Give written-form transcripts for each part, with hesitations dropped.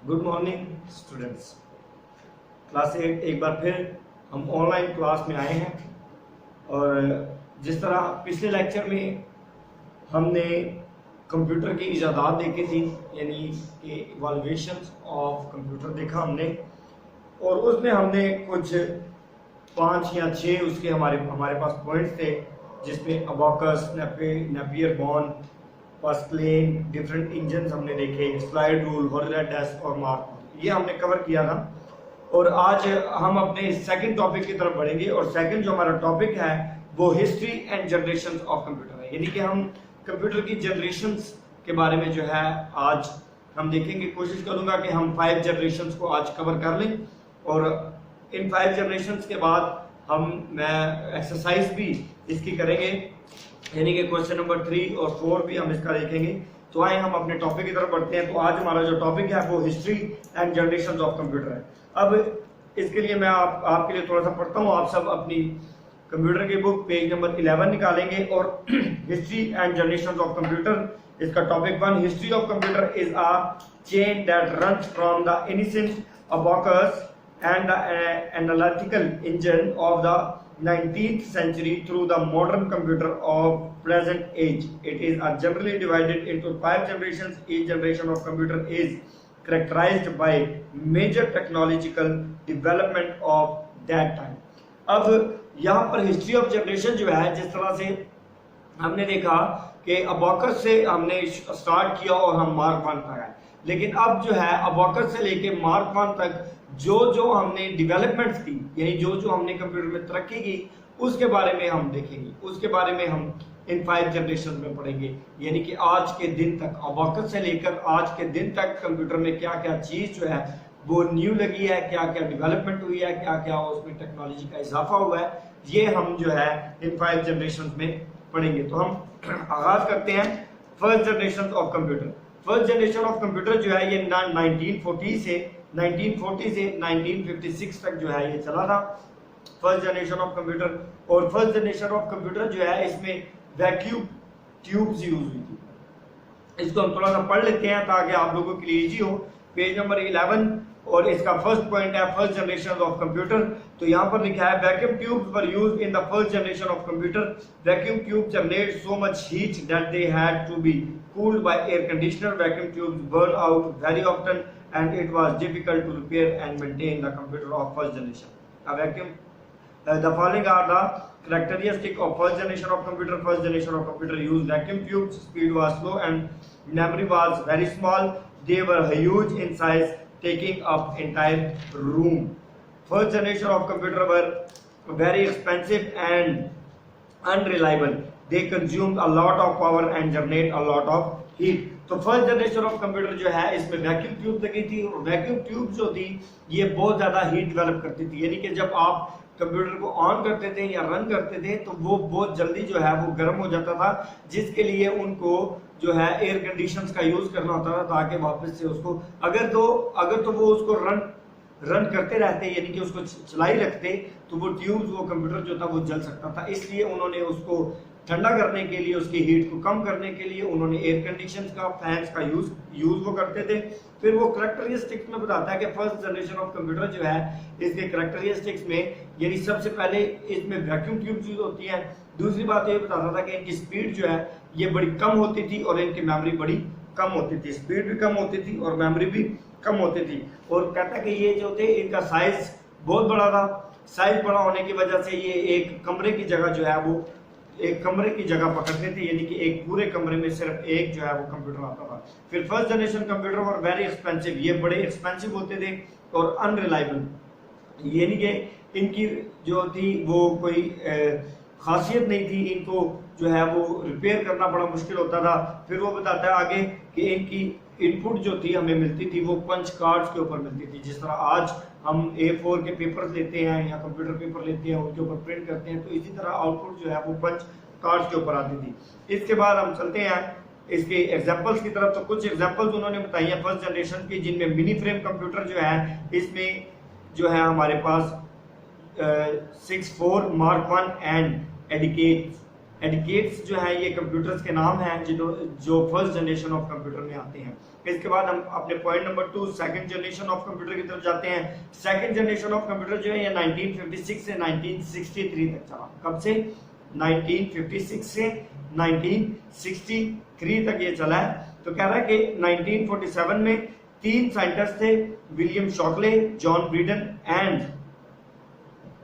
Good morning students. Class 8 एक बार फिर हम ऑनलाइन क्लास में आए हैं और जिस तरह पिछले लेक्चर में हमने कंप्यूटर की इजादात देखी थी, यानी कि इवॉल्यूशन ऑफ कंप्यूटर देखा हमने, और उसमें हमने कुछ 5 या 6 उसके हमारे पास पॉइंट्स थे, जिसमें अबाकस, नेपियर बॉर्न, पास्कलेन, डिफरेंट इंजन हमने देखे, स्लाइड रूल, हॉरिजॉन्टल डेस्क और मार्क, ये हमने कवर किया था। और आज हम अपने सेकंड टॉपिक की तरफ बढ़ेंगे और सेकंड जो हमारा टॉपिक है वो history and generation of computer है, यानी कि हम कंप्यूटर की जनरेशंस के बारे में जो है आज हम देखेंगे। कोशिश करूंगा कि हम 5 जनरेशंस को आज कवर कर लें और इन 5 जनरेशंस के बाद मैं एक्सरसाइज भी इसकी करेंगे, यानी कि क्वेश्चन नंबर 3 और 4 भी हम इसका देखेंगे। तो आए हम अपने टॉपिक की तरफ बढ़ते हैं। तो आज हमारा जो टॉपिक है वो history and generation of computer है। अब इसके लिए मैं आपके लिए थोड़ा सा पढ़ता हूँ। आप सब अपनी कंप्यूटर की बुक पेज नंबर 11 निकालेंगे और history and generation of computer, इसका topic 1, history of computer is a chain that runs from the initial abacus and the analytical engine of the 19th century through the modern computer of present age. It is generally divided into 5 generations. Each generation of computer is characterized by major technological development of that time. अब यहाँ पर history of generation जो है, जिस तरह से हमने देखा कि अबाकस से हमने स्टार्ट किया और हम मार्क 1 तक आए, लेकिन अब जो है अबाकस से लेके मार्क 1 तक जो हमने डेवलपमेंट्स की, यानी जो हमने कंप्यूटर में तरक्की की, उसके बारे में हम देखेंगे। उसके बारे में हम इन 5 जनरेशन में पढ़ेंगे, यानी कि आज के दिन तक, अबाकस से लेकर आज के दिन तक कंप्यूटर में क्या क्या चीज जो है वो न्यू लगी है, क्या क्या डेवलपमेंट हुई है, क्या क्या उसमें टेक्नोलॉजी का इजाफा हुआ है, ये हम जो है इन 5 जनरेशन में पढ़ेंगे। तो हम आगाज करते हैं first generation of computer. First generation of computer जो है ये 1940 से 1956 तक जो है ये चला था, फर्स्ट जनरेशन ऑफ कंप्यूटर। और फर्स्ट जनरेशन ऑफ कंप्यूटर जो है इसमें वैक्यूम ट्यूब्स यूज हुई थी। इसको हम थोड़ा सा पढ़ लेते हैं ताकि आप लोगों के लिए इजी हो। पेज नंबर 11 और इसका फर्स्ट पॉइंट है फर्स्ट जनरेशन ऑफ कंप्यूटर। तो यहाँ पर लिखा है vacuum tubes were used in the first generation of computer. Vacuum tube generate so much heat that they had to be cooled by air conditioner. Vacuum tubes burn out very often and it was difficult to repair and maintain the computer of first generation. The following are the characteristics of first generation of computer. First generation of computer used vacuum tubes. Speed was slow and memory was very small. They were huge in size, taking up entire room. First generation of computer were very expensive and unreliable. They consumed a lot of power and generate a lot of heat. तो first generation of computer जो है इसमें vacuum tube लगी थी और vacuum tube जो थी ये बहुत ज्यादा हीट डेवलप करती थी, यानी कि जब आप कंप्यूटर को ऑन करते थे या रन करते थे तो वो बहुत जल्दी जो है वो गर्म हो जाता था, जिसके लिए उनको जो है एयर कंडीशंस का यूज करना होता था ताकि वापस से उसको अगर तो वो उसको रन करते रहते, यानी कि उसको चलाई रखते, तो वो ट्यूब्स, वो कंप्यूटर जो था वो जल सकता था। इसलिए उन्होंने उसको ठंडा करने के लिए, उसकी हीट को कम करने के लिए उन्होंने एयर कंडीशंस का, फैंस का यूज वो करते थे। फिर वो करैक्टरिस्टिक्स में बताता है कि फर्स्ट जनरेशन ऑफ कंप्यूटर जो है इसके करैक्टरिस्टिक्स में, यानी सबसे पहले इसमें वैक्यूम ट्यूब्स यूज होती है। दूसरी बात ये बताता था कि इनकी स्पीड जो है ये बड़ी कम होती थी और इनकी मेमोरी बड़ी कम होती थी। स्पीड भी कम होती थी और मेमोरी भी कम होती थी। और कहता है कि ये जो थे इनका साइज बहुत बड़ा था। साइज बड़ा होने की वजह से ये एक कमरे की जगह जो है वो एक कमरे की जगह पकड़ते थे, यानी कि एक पूरे कमरे में सिर्फ एक जो है वो कंप्यूटर आता था। फिर first generation computer were very expensive, ये बड़े एक्सपेंसिव होते थे और अनरिलायबल, यानी कि इनकी जो थी वो कोई खासियत नहीं थी, इनको जो है वो रिपेयर करना बड़ा मुश्किल होता था। फिर वो बताता है आगे कि इनकी इनपुट जो थी हमें मिलती थी वो पंच कार्ड्स के ऊपर मिलती थी। जिस तरह आज हम A4 के पेपर लेते हैं या कंप्यूटर पेपर लेते हैं, उनके ऊपर प्रिंट करते हैं, तो इसी तरह आउटपुट जो है वो पंच कार्ड्स के ऊपर आती थी। इसके बाद हम चलते हैं इसके एग्जांपल्स की तरफ। तो कुछ एग्जांपल्स उन्होंने बताई है फर्स्ट जनरेशन की, जिनमें मिनी फ्रेम कंप्यूटर जो है इसमें जो है हमारे पास 64 मार्क 1 एंड एडिकेट एडिकेट्स जो है ये कंप्यूटर्स के नाम हैं जो फर्स्ट जनरेशन ऑफ कंप्यूटर में आते हैं। इसके बाद हम अपने point number 2 second generation of computer की तरफ जाते हैं। सेकंड जनरेशन ऑफ कंप्यूटर जो है ये 1956 से 1963 तक चला। कब से? 1956 से 1963 तक ये चला है। तो कह रहा है कि 1947 में 3 साइंटिस्ट थे, William Shockley, John Bardeen and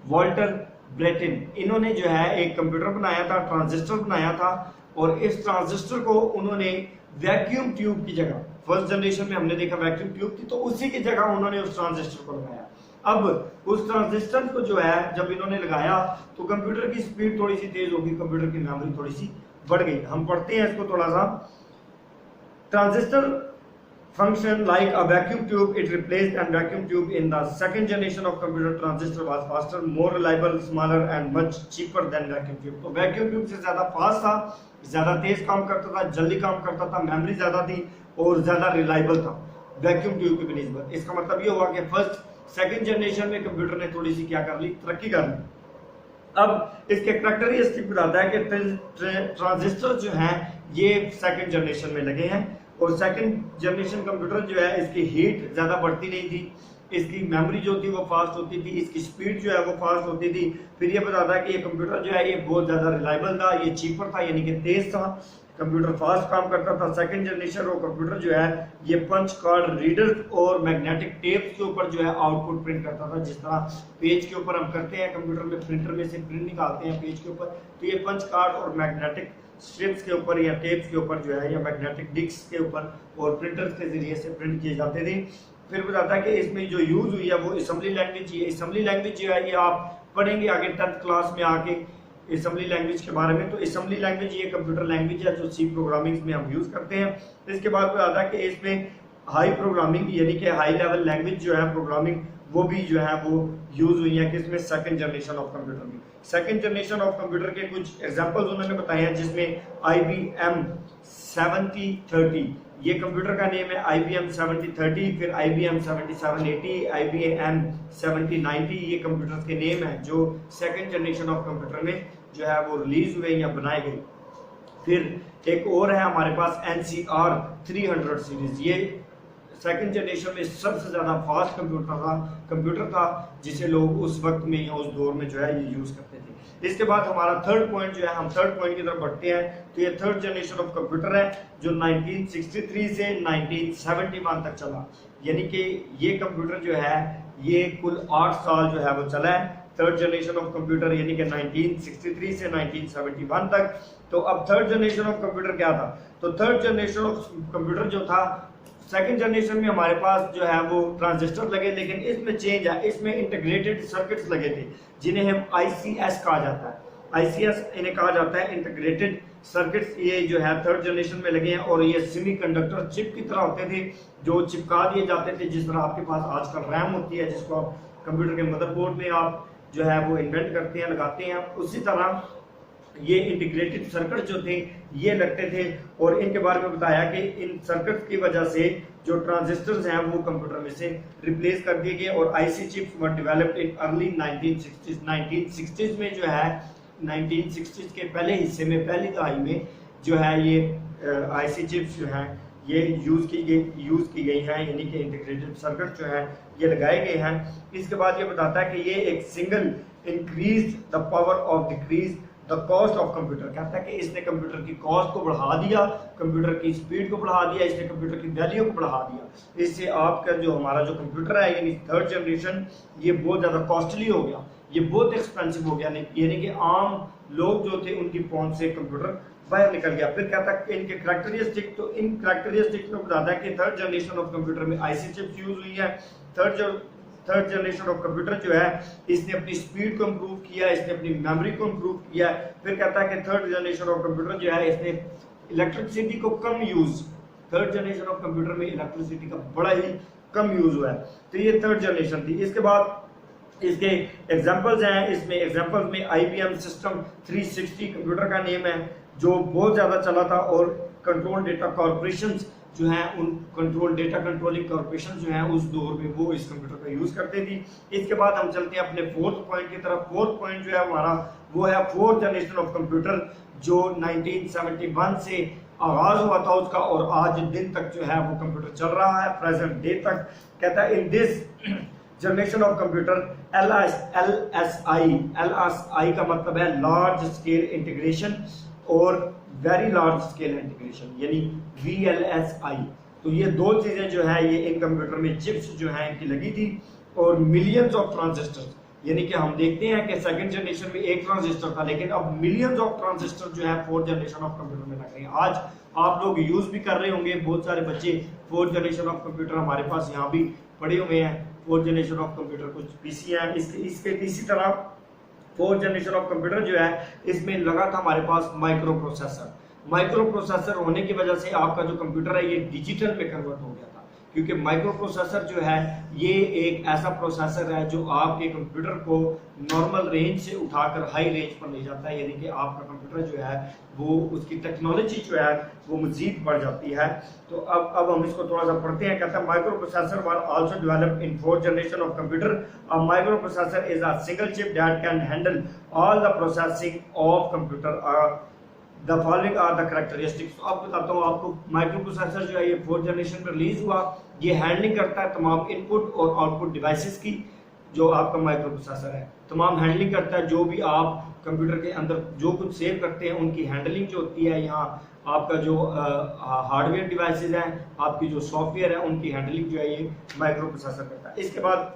Walter Brattain. इन्होंने जो है एक कंप्यूटर बनाया था, ट्रांजिस्टर बनाया था, और इस ट्रांजिस्टर को उन्होंने वैक्यूम ट्यूब की जगह, फर्स्ट जनरेशन में हमने देखा वैक्यूम ट्यूब थी, तो उसी की जगह उन्होंने उस ट्रांजिस्टर को लगाया। अब उस ट्रांजिस्टर को जो है जब इन्होंने लगाया तो कंप्यूटर की स्पीड थोड़ी सी तेज होगी, कंप्यूटर की मेमोरी थोड़ी सी बढ़ गई। हम पढ़ते हैं इसको थोड़ा सा। Transistor function like a vacuum tube, it replaced a vacuum tube in the second generation of computer. Transistor was faster, more reliable, smaller and much cheaper than vacuum tube. तो vacuum tube से ज्यादा fast था, ज्यादा तेज काम करता था, जल्दी काम करता था, मेमोरी ज्यादा थी और ज्यादा रिलायबल था वैक्यूम ट्यूब की बनिस्बत। इसका मतलब ये हुआ कि फर्स्ट सेकंड जनरेशन में कंप्यूटर ने थोड़ी सी क्या कर ली, तरक्की कर ली। अब इसके करैक्टरिस्टिक बताता है कि ट्रांजिस्टर जो हैं ये सेकंड जनरेशन में लगे हैं, और सेकंड जनरेशन कंप्यूटर जो है इसकी हीट ज्यादा बढ़ती नहीं थी, इसकी मेमोरी जो थी वो फास्ट होती थी, इसकी स्पीड जो है वो फास्ट होती थी। फिर ये बताता है कि ये कंप्यूटर जो है ये बहुत ज्यादा रिलायबल था, ये चीपर था, यानी कि तेज था, कंप्यूटर फास्ट काम करता था। सेकंड जनरेशन और कंप्यूटर जो है ये पंच कार्ड रीडर और मैग्नेटिक टेप्स के ऊपर जो है आउटपुट प्रिंट करता था। जिस तरह पेज के ऊपर हम करते हैं कंप्यूटर में, प्रिंटर में से प्रिंट निकालते हैं पेज के ऊपर, तो ये पंच कार्ड और मैग्नेटिक स्ट्रिप्स के ऊपर या टेप्स के ऊपर जो है या मैग्नेटिक डिस्क के ऊपर और प्रिंटर्स के जरिए से प्रिंट किए जाते थे। फिर बताता है कि इसमें जो यूज हुई है वो असेंबली लैंग्वेज ही है। असेंबली लैंग्वेज जो है ये आप पढ़ेंगे आगे 10th क्लास में आके असेंबली लैंग्वेज के बारे में। तो असेंबली लैंग्वेज ये कंप्यूटर लैंग्वेज है जो सी प्रोग्रामिंग में हम यूज करते हैं। इसके बाद बताता है कि इसमें हाई प्रोग्रामिंग यानी कि हाई लेवल लैंग्वेज जो है प्रोग्रामिंग वो भी जो है वो यूज हुई है किसमें, सेकंड जनरेशन ऑफ कंप्यूटर में। सेकंड जनरेशन ऑफ कंप्यूटर के कुछ एग्जांपल्स उन्होंने बताए हैं, जिसमें IBM 7030 ये कंप्यूटर का नेम है, IBM 7030, फिर IBM 7780, IBM 7090 ये कंप्यूटर्स के नेम है जो सेकंड जनरेशन ऑफ कंप्यूटर में जो है वो रिलीज हुए या बनाए गए। फिर एक और है हमारे पास NCR 300 सीरीज, ये सेकंड जनरेशन में सबसे ज्यादा फास्ट कंप्यूटर था जिसे लोग उस वक्त में या उस दौर में जो है ये यूज करते थे। इसके बाद हमारा थर्ड पॉइंट जो है, हम थर्ड पॉइंट की तरफ बढ़ते हैं। तो ये थर्ड जनरेशन ऑफ कंप्यूटर है जो 1963 से 1971 तक चला, यानी कि ये कंप्यूटर जो है ये कुल 8 साल जो है वो चला है। थर्ड जनरेशन ऑफ कंप्यूटर यानी कि 1963 से 1971 तक। तो अब थर्ड जनरेशन ऑफ कंप्यूटर क्या था? तो थर्ड जनरेशन ऑफ कंप्यूटर जो था, सेकंड जनरेशन में हमारे पास जो है वो ट्रांजिस्टर लगे, लेकिन इसमें चेंज है, इसमें इंटीग्रेटेड सर्किट्स लगे थे जिन्हें हम ICS कहा जाता है। ICS इन्हें कहा जाता है इंटीग्रेटेड सर्किट्स। ये जो है थर्ड जनरेशन में लगे हैं और ये सेमीकंडक्टर चिप की तरह होते थे जो चिपका दिए जाते थे, जिस तरह आपके पास आजकल रैम होती है जिसको आप कंप्यूटर के मदरबोर्ड में आप जो है वो इन्वेंट करते हैं, लगाते हैं, उसी तरह ये इंटीग्रेटेड सर्किट जो थे ये लगते थे। और इनके बारे में बताया कि इन सर्किट की वजह से जो ट्रांजिस्टर्स हैं वो कंप्यूटर में से रिप्लेस कर दिए गए और IC chips were developed in early 1960s में जो है 1960s के पहले हिस्से में, पहली दहाई में जो है ये आईसी चिप्स जो हैं ये यूज की गई हैं, यानी कि इंटीग्रेटेड सर्किट जो है ये लगाए गए हैं। इसके बाद ये बताता है कि ये एक single increase the power of decrease the cost of computer, कहता है कि इसने कंप्यूटर की कॉस्ट को बढ़ा दिया, कंप्यूटर की स्पीड को बढ़ा दिया, इसने कंप्यूटर की वैल्यू को बढ़ा दिया। इससे आपका जो हमारा जो कंप्यूटर है यानी थर्ड जनरेशन ये बहुत ज़्यादा कॉस्टली हो गया, ये बहुत एक्सपेंसिव हो गया, यानी कि आम लोग जो थे उनकी पहुंच से कंप्यूटर बाहर निकल गया। फिर कहता है कि इनके करैक्टरिस्टिक, तो इन करैक्टरिस्टिक में बताता है कि थर्ड जनरेशन ऑफ कंप्यूटर में आईसी चिप्स यूज हुई है। थर्ड जनरेशन ऑफ कंप्यूटर जो है इसने अपनी स्पीड को इम्प्रूव किया, इसने अपनी मेमोरी को इम्प्रूव किया। फिर कहता है कि थर्ड जनरेशन ऑफ कंप्यूटर जो है इसने इलेक्ट्रिसिटी को कम use, third generation of computer में इलेक्ट्रिसिटी का बड़ा ही कम यूज हुआ है। तो ये थर्ड जनरेशन थी। इसके बाद इसके एग्जांपल्स हैं, इसमें एग्जांपल्स में IBM सिस्टम 360 कंप्यूटर का नेम है जो बहुत ज्यादा चला था और कंट्रोल डेटा कॉर्पोरेशन जो है उन कंट्रोल डेटा कंट्रोलिंग कॉर्पोरेशन जो है उस दौर में वो इस कंप्यूटर का यूज करते थी। इसके बाद हम चलते हैं अपने फोर्थ पॉइंट की तरफ। फोर्थ पॉइंट जो है हमारा वो है फोर्थ जनरेशन ऑफ कंप्यूटर जो 1971 से आगाज हुआ था उसका और आज दिन तक जो है वो कंप्यूटर चल रहा है प्रेजेंट डे तक। कहता है in this generation of computer LSI का मतलब है लार्ज स्केल इंटीग्रेशन और वेरी लार्ज स्केल इंटीग्रेशन यानी VLSI। तो ये दो चीजें जो है ये इन कंप्यूटर में चिप्स जो है इनकी लगी थी और मिलियंस ऑफ ट्रांजिस्टर, यानी कि हम देखते हैं कि सेकंड जनरेशन में एक ट्रांजिस्टर था लेकिन अब मिलियंस ऑफ ट्रांजिस्टर जो है फोर्थ जनरेशन ऑफ कंप्यूटर में लग रहे हैं। आज आप लोग यूज भी कर रहे होंगे, बहुत सारे बच्चे फोर्थ जनरेशन ऑफ कंप्यूटर हमारे पास यहाँ भी पड़े हुए हैं। फोर्थ जनरेशन ऑफ कंप्यूटर कुछ पीसी है, इसके इसी तरह फोर्थ जनरेशन ऑफ कंप्यूटर जो है इसमें लगा था हमारे पास माइक्रो प्रोसेसर। माइक्रो प्रोसेसर होने की वजह से आपका जो कंप्यूटर है ये डिजिटल में कन्वर्ट हो गया था, क्योंकि माइक्रो प्रोसेसर जो है ये एक ऐसा प्रोसेसर है जो आपके कंप्यूटर को नॉर्मल रेंज से उठाकर हाई रेंज पर ले जाता है, यानी कि आपका कंप्यूटर जो है वो उसकी टेक्नोलॉजी जो है वो मजीद बढ़ जाती है। तो अब हम इसको थोड़ा सा पढ़ते हैं। कहता है microprocessor were also developed in fourth generation of computer. A microprocessor is a single chip that can handle all the processing of computer. The following are the characteristics. अब बताता हूँ आपको, माइक्रो प्रोसेसर जो है ये fourth generation में release हुआ, ये हैंडलिंग करता है तमाम इनपुट और आउटपुट डिवाइसेस की। जो आपका माइक्रो प्रोसेसर है तमाम हैंडलिंग करता है, जो भी आप कंप्यूटर के अंदर जो कुछ सेव करते हैं उनकी हैंडलिंग जो होती है। यहाँ आपका जो हार्डवेयर डिवाइसेस हैं, आपकी जो सॉफ्टवेयर है उनकी हैंडलिंग जो है ये माइक्रो प्रोसेसर करता है। इसके बाद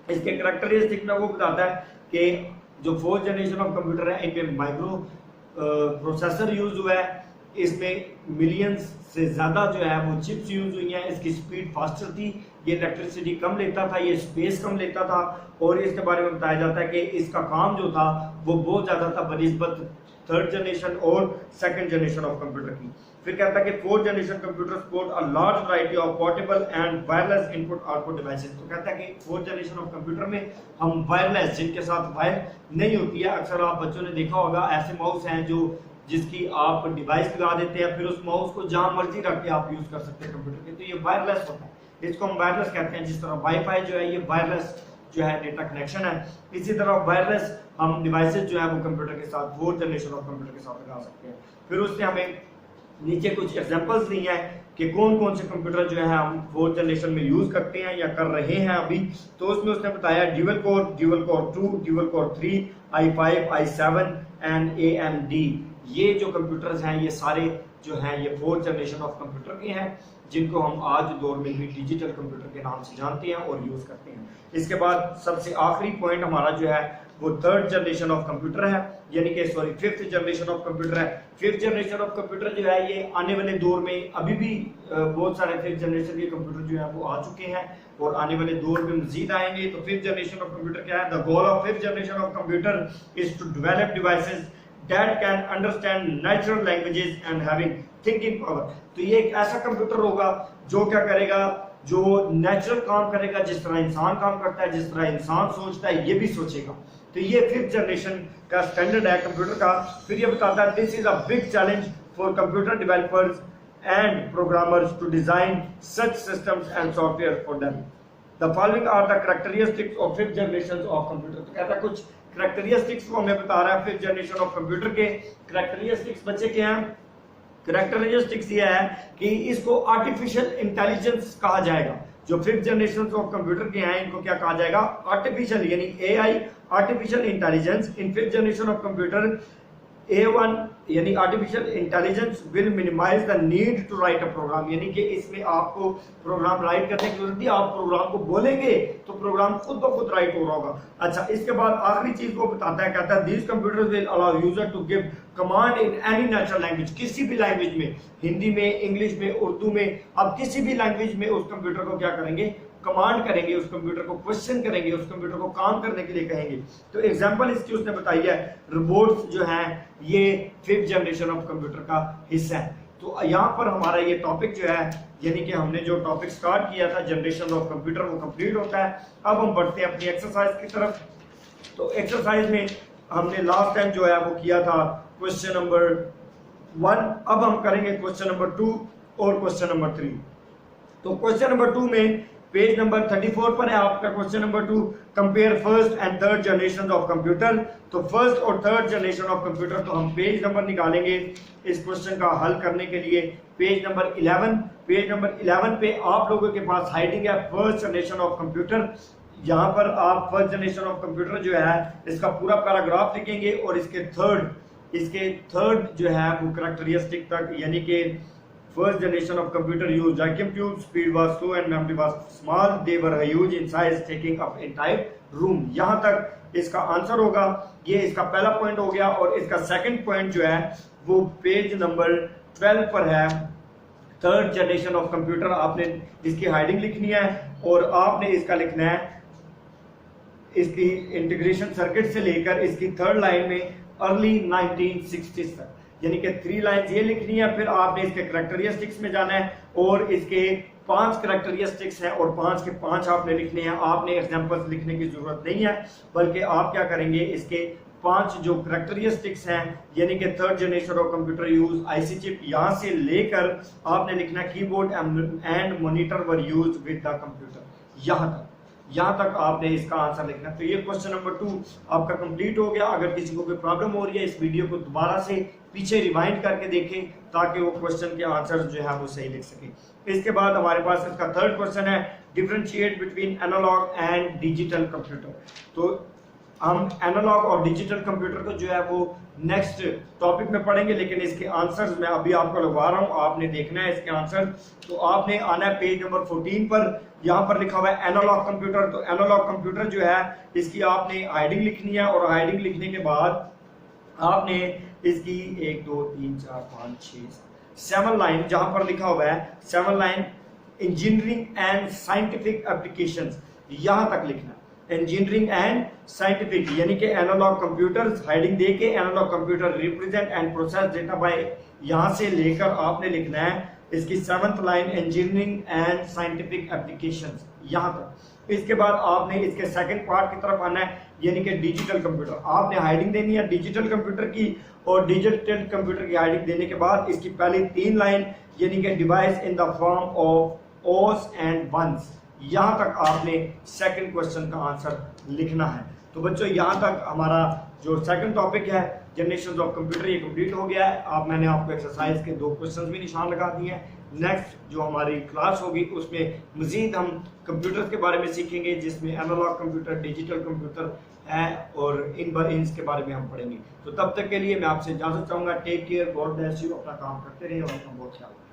इसके कैरेक्टरिस्टिक में वो बताता है कि जो फोर्थ जनरेशन ऑफ कंप्यूटर है इनमें माइक्रो प्रोसेसर यूज हुआ है, इसमें मिलियंस से ज्यादा जो है वो चिप्स यूज हुई हैं, इसकी स्पीड फास्टर थी, ये इलेक्ट्रिसिटी कम लेता था, ये स्पेस कम लेता था और इसके बारे में बताया जाता है कि इसका काम जो था वो बहुत ज्यादा था बनिस्बत थर्ड जनरेशन और सेकंड जनरेशन ऑफ कंप्यूटर की। फिर कहता है कि fourth generation computer support a large variety of portable and wireless input output devices. तो कहता है कि फोर्थ जनरेशन ऑफ कंप्यूटर में हम वायरलेस, जिनके साथ वायर नहीं होती है, अक्सर आप बच्चों ने देखा होगा ऐसे माउस हैं जो जिसकी आप डिवाइस लगा देते हैं, फिर उस माउस को जहां मर्जी रख के आप यूज कर सकते हैं कंप्यूटर के, तो ये वायरलेस होता है, इसको हम वायरलेस कहते हैं। जिस तरह वाईफाई जो है ये वायरलेस जो है डेटा कनेक्शन है, इसी तरह वायरलेस हम डिवाइसेस जो है वो कंप्यूटर के साथ फोर्थ जनरेशन ऑफ कंप्यूटर के साथ लगा सकते हैं। फिर उससे हमें नीचे कुछ एग्जांपल्स दी हैं कि कौन कौन से कंप्यूटर जो है हम फोर्थ जनरेशन में यूज करते हैं या कर रहे हैं अभी। तो उसमें उसने बताया dual core 2, dual core 3, i5, i7 and AMD। ये जो कंप्यूटर्स हैं ये सारे जो हैं ये फोर्थ जनरेशन ऑफ कंप्यूटर के हैं, जिनको हम आज दौर में भी डिजिटल कंप्यूटर के नाम से जानते हैं और यूज करते हैं। इसके बाद सबसे आखिरी पॉइंट हमारा जो है वो थर्ड जनरेशन ऑफ कंप्यूटर है, यानी कि sorry fifth generation of computer है। फिफ्थ जनरेशन ऑफ कंप्यूटर जो है ये आने वाले दौर में अभी भी बहुत सारे फिफ्थ जनरेशन के कंप्यूटर जो है वो आ चुके हैं और आने वाले दौर में मजीद आएंगे। तो फिफ्थ जनरेशन ऑफ कंप्यूटर क्या है? The goal of fifth generation of computer is to develop devices that can understand natural languages and having thinking power। तो ये एक ऐसा कंप्यूटर होगा जो क्या करेगा, जो नेचुरल काम करेगा, जिस तरह इंसान काम करता है, जिस तरह इंसान सोचता है ये भी सोचेगा। तो ये फिफ्थ जनरेशन का स्टैंडर्ड है कंप्यूटर का। फिर ये बताता है this is a big challenge for computer developers and programmers to design such systems and software for them. The following are the characteristics of fifth generation of computer. तो कहता है कुछ कैरेक्टरिस्टिक्स को हमें बता रहा है फिफ्थ जनरेशन ऑफ कंप्यूटर के। कैरेक्टरिस्टिक्स बच्चे क्या हैं? कैरेक्टरिस्टिक्स ये है कि इसको आर्टिफिशियल इंटेलिजेंस कहा जाएगा। जो फिफ्थ जनरेशन ऑफ कंप्यूटर के हैं इनको क्या कहा जाएगा? आर्टिफिशियल, यानी AI artificial intelligence. In fifth generation of computer A1 यानी artificial intelligence will minimise the need to write a program, यानी कि इसमें आपको प्रोग्राम राइट करने की जरूरत नहीं, आप प्रोग्राम को बोलेंगे तो प्रोग्राम खुद ब खुद राइट हो रहा होगा। अच्छा, इसके बाद आखिरी चीज को बताता है, कहता है these computers will allow user to give command in any natural language. किसी भी लैंग्वेज में, हिंदी में, इंग्लिश में, उर्दू में, आप किसी भी लैंग्वेज में उस कंप्यूटर को क्या करेंगे? कमांड करेंगे, उस कंप्यूटर को क्वेश्चन करेंगे, उस कंप्यूटर को काम करने के लिए कहेंगे। तो एग्जांपल इसकी उसने बताई है, रोबोट्स जो हैं ये फिफ्थ जनरेशन ऑफ कंप्यूटर का हिस्सा है। तो यहाँ पर हमारा ये टॉपिक जो है, यानी कि हमने जो टॉपिक स्टार्ट किया था जनरेशन ऑफ कंप्यूटर, वो कंप्लीट होता है। अब हम बढ़ते हैं अपनी एक्सरसाइज की तरफ। तो एक्सरसाइज में हमने लास्ट टाइम जो है वो किया था क्वेश्चन नंबर 1, अब हम करेंगे क्वेश्चन नंबर 2 और क्वेश्चन नंबर 3। तो क्वेश्चन नंबर 2 में पेज नंबर 34 पर है आपका question number 2, compare first and third generation of computer. तो फर्स्ट और थर्ड जनरेशन ऑफ कंप्यूटर, तो हम पेज नंबर निकालेंगे इस क्वेश्चन का हल करने के लिए, पेज नंबर 11। पेज नंबर 11 पे आप लोगों के पास हाइडिंग है फर्स्ट जनरेशन ऑफ कंप्यूटर। यहाँ पर आप फर्स्ट जनरेशन ऑफ कंप्यूटर जो है इसका पूरा पैराग्राफ लिखेंगे और इसके थर्ड जो है वो कैरेक्टरिस्टिक तक, यानी कि first generation of computer used vacuum tube, speed was slow and memory was small, they were huge in size, taking up entire room। यहाँ तक इसका आंसर होगा। ये इसका पहला पॉइंट हो गया। और इसका सेकंड पॉइंट जो है वो पेज नंबर 12 पर है, थर्ड जनरेशन ऑफ कंप्यूटर। आपने इसकी हाइडिंग लिखनी है और आपने इसका लिखना है इसकी इंटीग्रेशन सर्किट से लेकर इसकी थर्ड लाइन में अर्ली 1960s तक, यानी कि 3 लाइंस ये लिखनी है। फिर आपने इसके कैरेक्टरिस्टिक्स में जाना है और इसके 5 कैरेक्टरिस्टिक्स हैं और 5 के 5 आपने लिखने हैं। आपने एग्जांपल्स लिखने की जरूरत नहीं है, बल्कि आप क्या करेंगे, इसके 5 जो कैरेक्टरिस्टिक्स हैं, यानी कि third generation of computer use IC chip, यहाँ से लेकर आपने लिखना keyboard and monitor were use with the computer. यहाँ तक आपने इसका आंसर लिखना। तो ये क्वेश्चन नंबर 2 आपका कंप्लीट हो गया। अगर किसी को कोई प्रॉब्लम हो रही है, इस वीडियो को दोबारा से पीछे रिवाइंड करके देखें ताकि वो क्वेश्चन के आंसर जो है वो सही लिख सके। इसके बाद हमारे पास इसका थर्ड क्वेश्चन है, differentiate between analog and digital computer. तो हम एनालॉग और डिजिटल कंप्यूटर को जो है वो नेक्स्ट टॉपिक में पढ़ेंगे, लेकिन इसके आंसर्स मैं अभी आपको लगवा रहा हूं, आपने देखना है इसके आंसर। तो आपने आना है पेज नंबर 14 पर, यहाँ पर लिखा हुआ है एनालॉग कंप्यूटर। तो एनालॉग कंप्यूटर जो है इसकी आपने हाइडिंग लिखनी है और हाइडिंग लिखने के बाद आपने इसकी 1 2 3 4 5 6 7 लाइन, जहां पर लिखा हुआ है 7 line engineering and scientific applications, यहां तक लिखना है इंजीनियरिंग एंड साइंटिफिक, यानी कि एनालॉग कंप्यूटर्स, हाइडिंग दे के analog computer represent and process data by, यहां से लेकर आपने लिखना है इसकी 7th line engineering and scientific applications, यहां तक। इसके बाद आपने इसके सेकंड पार्ट की तरफ आना है, यानी कि डिजिटल कंप्यूटर। आपने हाइडिंग देनी है डिजिटल कंप्यूटर की, और डिजिटल कंप्यूटर की हाइडिंग देने के बाद इसकी पहली 3 लाइन, यानी कि device in the form of ओस एंड वंस, यहां तक आपने सेकंड क्वेश्चन का आंसर लिखना है। तो बच्चों यहां तक हमारा जो सेकंड टॉपिक है जनरेशन ऑफ कंप्यूटर ये कंप्लीट हो गया है। मैंने आपको एक्सरसाइज के 2 क्वेश्चंस भी निशान लगा दिए हैं। नेक्स्ट जो हमारी क्लास होगी उसमें मजीद हम कंप्यूटर के बारे में सीखेंगे, जिसमें एनालॉग कंप्यूटर, डिजिटल कंप्यूटर है और इनके बारे में हम पढ़ेंगे। तो तब तक के लिए मैं आपसे इजाजत चाहूंगा। Take care, God bless you, अपना काम करते रहिए और अपना बहुत ख्याल रखें।